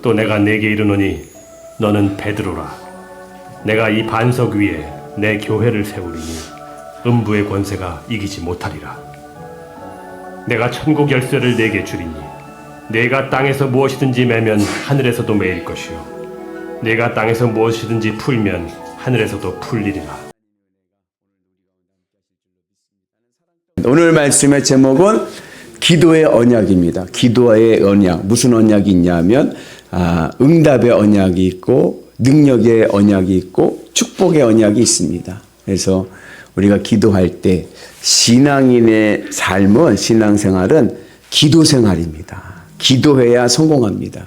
또 내가 네게 이르노니 너는 베드로라. 내가 이 반석 위에 내 교회를 세우리니 음부의 권세가 이기지 못하리라. 내가 천국 열쇠를 네게 주리니 네가 땅에서 무엇이든지 매면 하늘에서도 매일 것이요 네가 땅에서 무엇이든지 풀면 하늘에서도 풀리리라. 오늘 말씀의 제목은 기도의 언약입니다. 기도의 언약. 무슨 언약이 있냐면 응답의 언약이 있고 능력의 언약이 있고 축복의 언약이 있습니다. 그래서 우리가 기도할 때 신앙인의 삶은, 신앙생활은 기도생활입니다. 기도해야 성공합니다.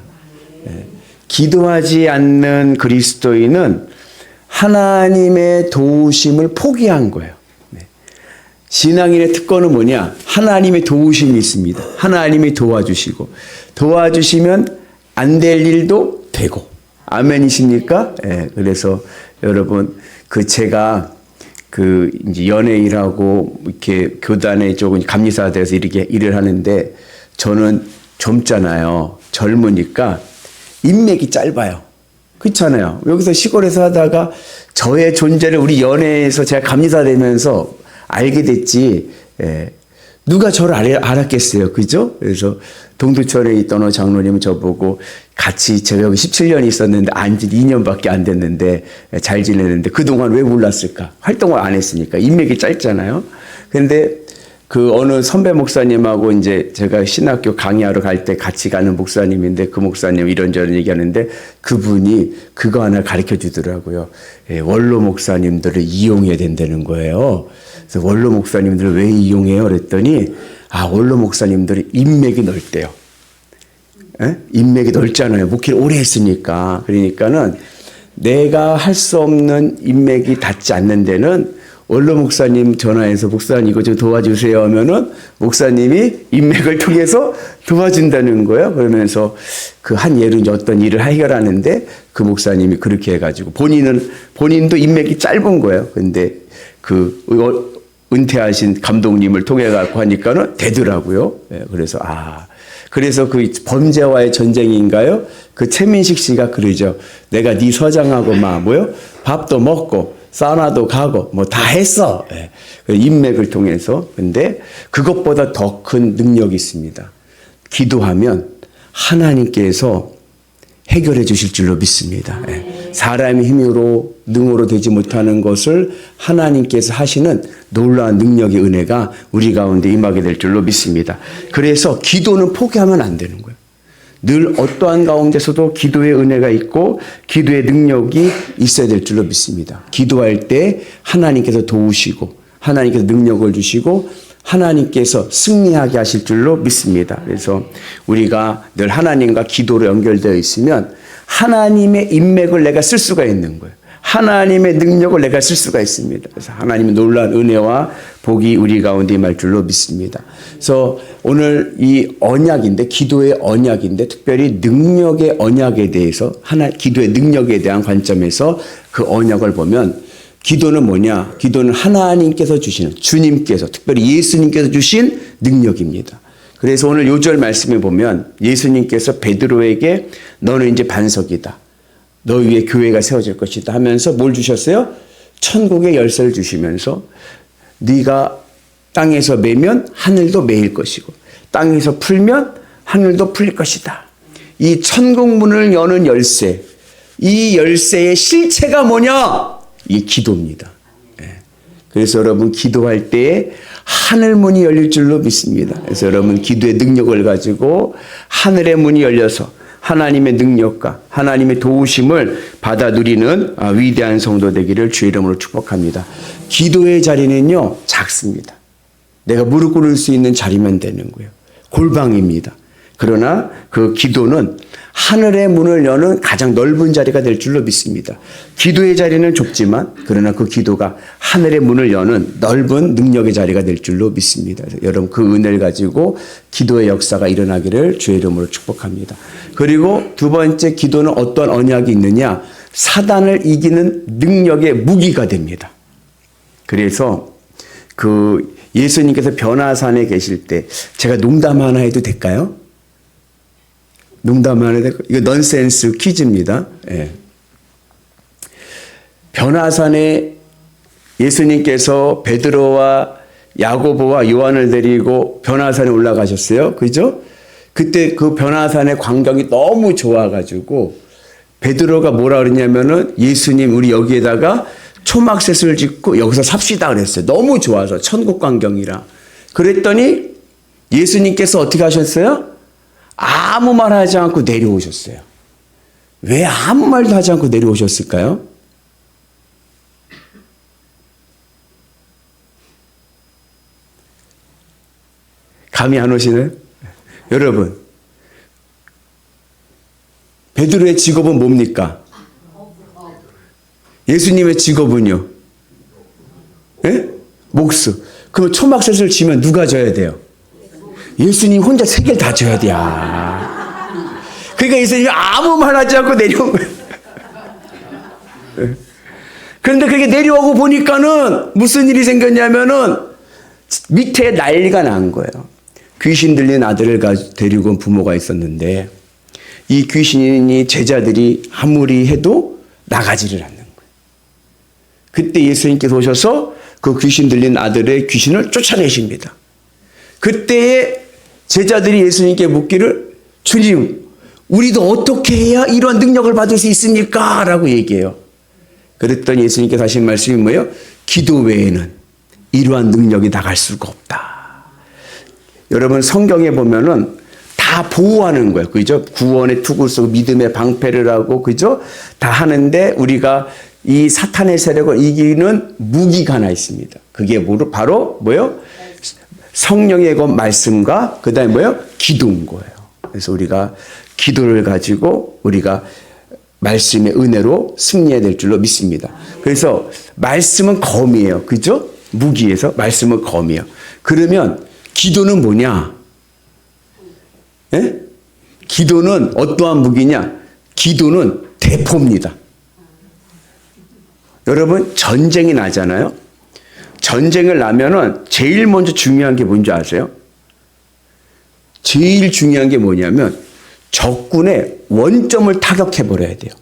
기도하지 않는 그리스도인은 하나님의 도우심을 포기한 거예요. 신앙인의 특권은 뭐냐? 하나님의 도우심이 있습니다. 하나님이 도와주시고, 도와주시면 안 될 일도 되고. 아멘이십니까? 그래서 여러분, 제가 이제 연예 일하고 이렇게 교단에 조금 감리사 돼서 이렇게 일을 하는데, 저는 젊잖아요. 젊으니까 인맥이 짧아요. 그렇잖아요. 여기서 시골에서 하다가 저의 존재를 우리 연예에서 제가 감리사 되면서 알게 됐지, 누가 저를 알았겠어요. 그죠? 그래서 동두천에 있던 어느 장로님은 저보고 같이 제가 여기 17년 있었는데 안지 2년밖에 안 됐는데 잘 지내는데 그동안 왜 몰랐을까? 활동을 안 했으니까. 인맥이 짧잖아요. 근데 어느 선배 목사님하고 이제 제가 신학교 강의하러 갈 때 같이 가는 목사님인데 그 목사님 이런저런 얘기하는데 그분이 그거 하나 가르쳐 주더라고요. 원로 목사님들을 이용해야 된다는 거예요. 그래서 원로 목사님들을 왜 이용해요? 그랬더니 원로 목사님들이 인맥이 넓대요. 인맥이 넓잖아요. 목회를 오래 했으니까. 그러니까는 내가 할 수 없는 인맥이 닿지 않는 데는 원로 목사님 전화해서 목사님 이거 좀 도와주세요 하면은 목사님이 인맥을 통해서 도와준다는 거예요. 그러면서 한 예로 이제 어떤 일을 해결하는데 그 목사님이 그렇게 해가지고 본인도 인맥이 짧은 거예요. 근데 은퇴하신 감독님을 통해 갖고 하니까는 되더라고요. 그래서 그 범죄와의 전쟁인가요? 최민식 씨가 그러죠. 내가 네 서장하고 밥도 먹고 사우나도 가고 다 했어. 인맥을 통해서. 근데 그것보다 더 큰 능력이 있습니다. 기도하면 하나님께서 해결해 주실 줄로 믿습니다. 사람의 힘으로 능으로 되지 못하는 것을 하나님께서 하시는 놀라운 능력의 은혜가 우리 가운데 임하게 될 줄로 믿습니다. 그래서 기도는 포기하면 안 되는 거예요. 늘 어떠한 가운데서도 기도의 은혜가 있고 기도의 능력이 있어야 될 줄로 믿습니다. 기도할 때 하나님께서 도우시고 하나님께서 능력을 주시고 하나님께서 승리하게 하실 줄로 믿습니다. 그래서 우리가 늘 하나님과 기도로 연결되어 있으면 하나님의 인맥을 내가 쓸 수가 있는 거예요. 하나님의 능력을 내가 쓸 수가 있습니다. 그래서 하나님의 놀라운 은혜와 복이 우리 가운데 임할 줄로 믿습니다. 그래서 오늘 이 언약인데, 기도의 언약인데, 특별히 능력의 언약에 대해서, 기도의 능력에 대한 관점에서 그 언약을 보면, 기도는 뭐냐? 기도는 하나님께서 주시는, 주님께서, 특별히 예수님께서 주신 능력입니다. 그래서 오늘 요절 말씀에 보면 예수님께서 베드로에게 너는 이제 반석이다. 너 위에 교회가 세워질 것이다 하면서 뭘 주셨어요? 천국의 열쇠를 주시면서 네가 땅에서 매면 하늘도 매일 것이고 땅에서 풀면 하늘도 풀릴 것이다. 이 천국 문을 여는 열쇠, 이 열쇠의 실체가 뭐냐? 이 기도입니다. 그래서 여러분 기도할 때 하늘 문이 열릴 줄로 믿습니다. 그래서 여러분 기도의 능력을 가지고 하늘의 문이 열려서 하나님의 능력과 하나님의 도우심을 받아 누리는 위대한 성도 되기를 주의 이름으로 축복합니다. 기도의 자리는요, 작습니다. 내가 무릎 꿇을 수 있는 자리면 되는 거예요. 골방입니다. 그러나 그 기도는 하늘의 문을 여는 가장 넓은 자리가 될 줄로 믿습니다. 기도의 자리는 좁지만 그러나 그 기도가 하늘의 문을 여는 넓은 능력의 자리가 될 줄로 믿습니다. 여러분 그 은혜를 가지고 기도의 역사가 일어나기를 주의 이름으로 축복합니다. 그리고 두 번째, 기도는 어떤 언약이 있느냐? 사단을 이기는 능력의 무기가 됩니다. 그래서 예수님께서 변화산에 계실 때 제가 농담 하나 해도 될까요? 농담 안 해도 이거 넌센스 퀴즈입니다. 예. 변화산에 예수님께서 베드로와 야고보와 요한을 데리고 변화산에 올라가셨어요. 그죠? 그때 그 변화산의 광경이 너무 좋아가지고 베드로가 뭐라 그랬냐면은 예수님 우리 여기에다가 초막셋을 짓고 여기서 삽시다 그랬어요. 너무 좋아서 천국 광경이라. 그랬더니 예수님께서 어떻게 하셨어요? 아무 말 하지 않고 내려오셨어요. 왜 아무 말도 하지 않고 내려오셨을까요? 감이 안 오시나요? 여러분, 베드로의 직업은 뭡니까? 예수님의 직업은요? 예? 목수. 그럼 초막셋을 지면 누가 져야 돼요? 예수님 혼자 세 개를 다 져야 돼요. 그러니까 예수님이 아무 말 하지 않고 내려온 거예요. 그런데 그게 내려오고 보니까는 무슨 일이 생겼냐면은 밑에 난리가 난 거예요. 귀신 들린 아들을 데리고 온 부모가 있었는데 이 귀신이 제자들이 아무리 해도 나가지를 않는 거예요. 그때 예수님께서 오셔서 그 귀신 들린 아들의 귀신을 쫓아내십니다. 그때에 제자들이 예수님께 묻기를 주님, 우리도 어떻게 해야 이런 능력을 받을 수 있습니까? 라고 얘기해요. 그랬더니 예수님께서 하신 말씀이 뭐예요? 기도 외에는 이러한 능력이 나갈 수가 없다. 여러분 성경에 보면은 다 보호하는 거예요. 그죠? 구원의 투구 속 믿음의 방패를 하고 그죠? 다 하는데 우리가 이 사탄의 세력을 이기는 무기가 하나 있습니다. 그게 바로 뭐예요? 성령의 그 말씀과 그다음에 뭐예요? 기도인 거예요. 그래서 우리가 기도를 가지고 우리가 말씀의 은혜로 승리해야 될 줄로 믿습니다. 그래서 말씀은 검이에요. 그죠? 무기에서 말씀은 검이에요. 그러면 기도는 뭐냐? 예? 기도는 어떠한 무기냐? 기도는 대포입니다. 여러분 전쟁이 나잖아요. 전쟁을 나면은 제일 먼저 중요한 게 뭔지 아세요? 제일 중요한 게 뭐냐면 적군의 원점을 타격해 버려야 돼요.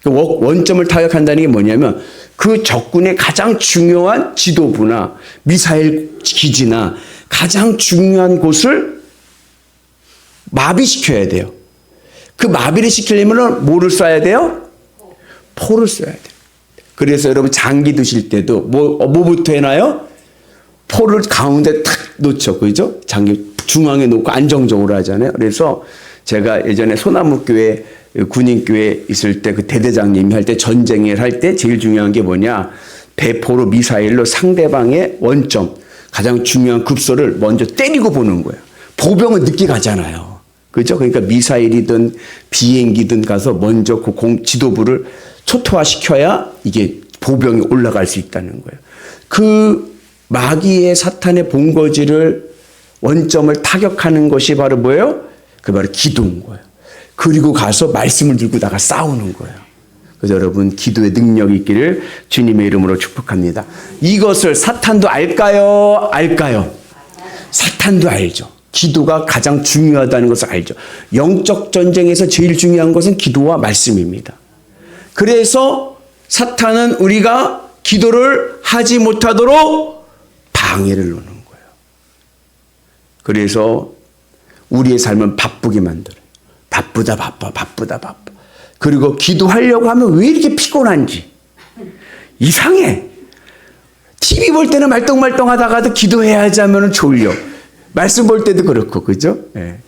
그 원점을 타격한다는 게 뭐냐면 그 적군의 가장 중요한 지도부나 미사일 기지나 가장 중요한 곳을 마비시켜야 돼요. 그 마비를 시키려면 뭐를 쏴야 돼요? 포를 쏴야 돼요. 그래서 여러분 장기 드실 때도 뭐부터 해놔요? 포를 가운데 탁 놓죠. 그죠? 장기 중앙에 놓고 안정적으로 하잖아요. 그래서 제가 예전에 소나무교회 군인교회 있을 때 그 대대장님이 할 때 전쟁을 할 때 제일 중요한 게 뭐냐? 대포로 미사일로 상대방의 원점 가장 중요한 급소를 먼저 때리고 보는 거예요. 보병은 늦게 가잖아요. 그죠? 그러니까 미사일이든 비행기든 가서 먼저 그 지도부를 초토화시켜야 이게 보병이 올라갈 수 있다는 거예요. 그 마귀의 사탄의 본거지를 원점을 타격하는 것이 바로 뭐예요? 그 바로 기도인 거예요. 그리고 가서 말씀을 들고 나가 싸우는 거예요. 그래서 여러분 기도의 능력이 있기를 주님의 이름으로 축복합니다. 이것을 사탄도 알까요? 알까요? 사탄도 알죠. 기도가 가장 중요하다는 것을 알죠. 영적 전쟁에서 제일 중요한 것은 기도와 말씀입니다. 그래서 사탄은 우리가 기도를 하지 못하도록 방해를 놓는 거예요. 그래서 우리의 삶은 바쁘게 만들어요. 바쁘다 바빠. 그리고 기도하려고 하면 왜 이렇게 피곤한지 이상해. TV 볼 때는 말똥말똥하다가도 기도해야지 하면 졸려. 말씀 볼 때도 그렇고 그죠? 네.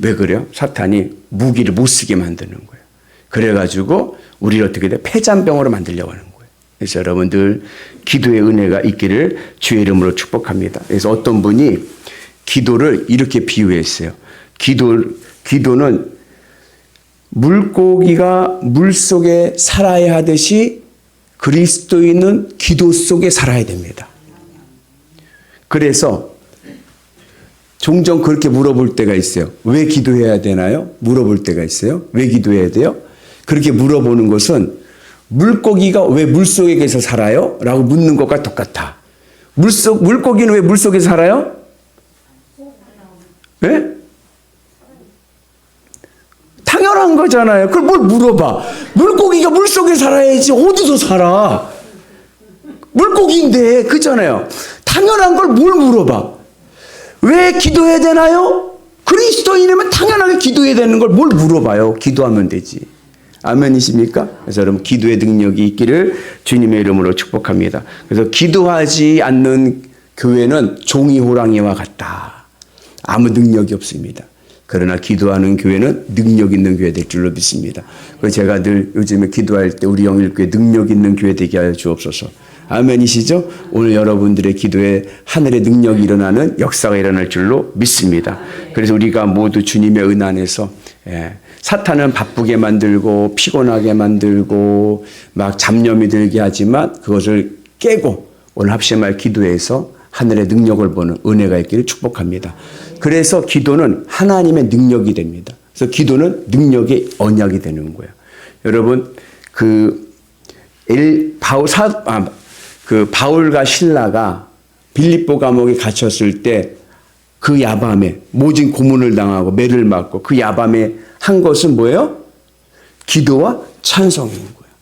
왜 그래요? 사탄이 무기를 못 쓰게 만드는 거예요. 그래가지고 우리를 어떻게 돼? 폐잔병으로 만들려고 하는 거예요. 그래서 여러분들 기도의 은혜가 있기를 주의 이름으로 축복합니다. 그래서 어떤 분이 기도를 이렇게 비유했어요. 기도는 물고기가 물 속에 살아야 하듯이 그리스도인은 기도 속에 살아야 됩니다. 그래서 종종 그렇게 물어볼 때가 있어요. 왜 기도해야 되나요? 물어볼 때가 있어요. 왜 기도해야 돼요? 그렇게 물어보는 것은 물고기가 왜 물속에서 살아요? 라고 묻는 것과 똑같아. 물고기는 왜 물속에 살아요? 네? 거잖아요. 그걸 뭘 물어봐. 물고기가 물속에 살아야지 어디서 살아. 물고기인데 그잖아요. 당연한 걸 뭘 물어봐. 왜 기도해야 되나요? 그리스도인이면 당연하게 기도해야 되는 걸 뭘 물어봐요. 기도하면 되지. 아멘이십니까? 그래서 여러분 기도의 능력이 있기를 주님의 이름으로 축복합니다. 그래서 기도하지 않는 교회는 종이 호랑이와 같다. 아무 능력이 없습니다. 그러나 기도하는 교회는 능력 있는 교회 될 줄로 믿습니다. 그래서 제가 늘 요즘에 기도할 때 우리 영일교회 능력 있는 교회 되게 하여 주옵소서. 아멘이시죠? 오늘 여러분들의 기도에 하늘의 능력이 일어나는 역사가 일어날 줄로 믿습니다. 그래서 우리가 모두 주님의 은 안에서 사탄은 바쁘게 만들고 피곤하게 만들고 막 잡념이 들게 하지만 그것을 깨고 오늘 합심할 기도에서 하늘의 능력을 보는 은혜가 있기를 축복합니다. 그래서 기도는 하나님의 능력이 됩니다. 그래서 기도는 능력의 언약이 되는 거예요. 여러분 바울과 실라가 빌립보 감옥에 갇혔을 때 그 야밤에 모진 고문을 당하고 매를 맞고 그 야밤에 한 것은 뭐예요? 기도와 찬송인 거예요.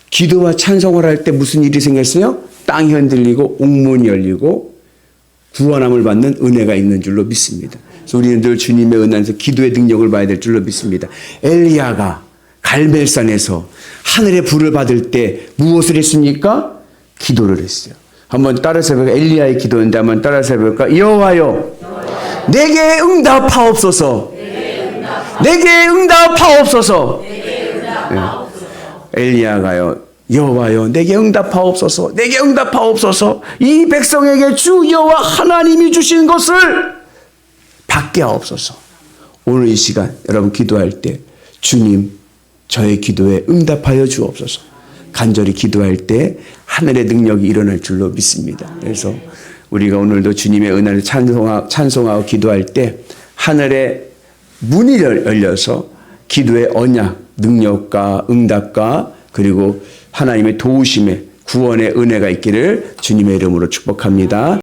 기도와 찬송을 할 때 무슨 일이 생겼어요? 땅이 흔들리고 옥문이 열리고 구원함을 받는 은혜가 있는 줄로 믿습니다. 그래서 우리는 늘 주님의 은혜에서 기도의 능력을 봐야 될 줄로 믿습니다. 엘리야가 갈멜산에서 하늘의 불을 받을 때 무엇을 했습니까? 기도를 했어요. 한번 따라서 해볼까요? 엘리야의 기도인데 한번 따라서 해볼까요? 여호와여 내게 응답하옵소서. 내게 응답하옵소서. 엘리야가요 여호와여 내게 응답하옵소서. 내게 응답하옵소서. 이 백성에게 주 여호와 하나님이 주신 것을 받게 하옵소서. 오늘 이 시간 여러분 기도할 때 주님 저의 기도에 응답하여 주옵소서. 간절히 기도할 때 하늘의 능력이 일어날 줄로 믿습니다. 그래서 우리가 오늘도 주님의 은혜를 찬송하고 기도할 때 하늘의 문이 열려서 기도의 언약, 능력과 응답과 그리고 하나님의 도우심에 구원의 은혜가 있기를 주님의 이름으로 축복합니다.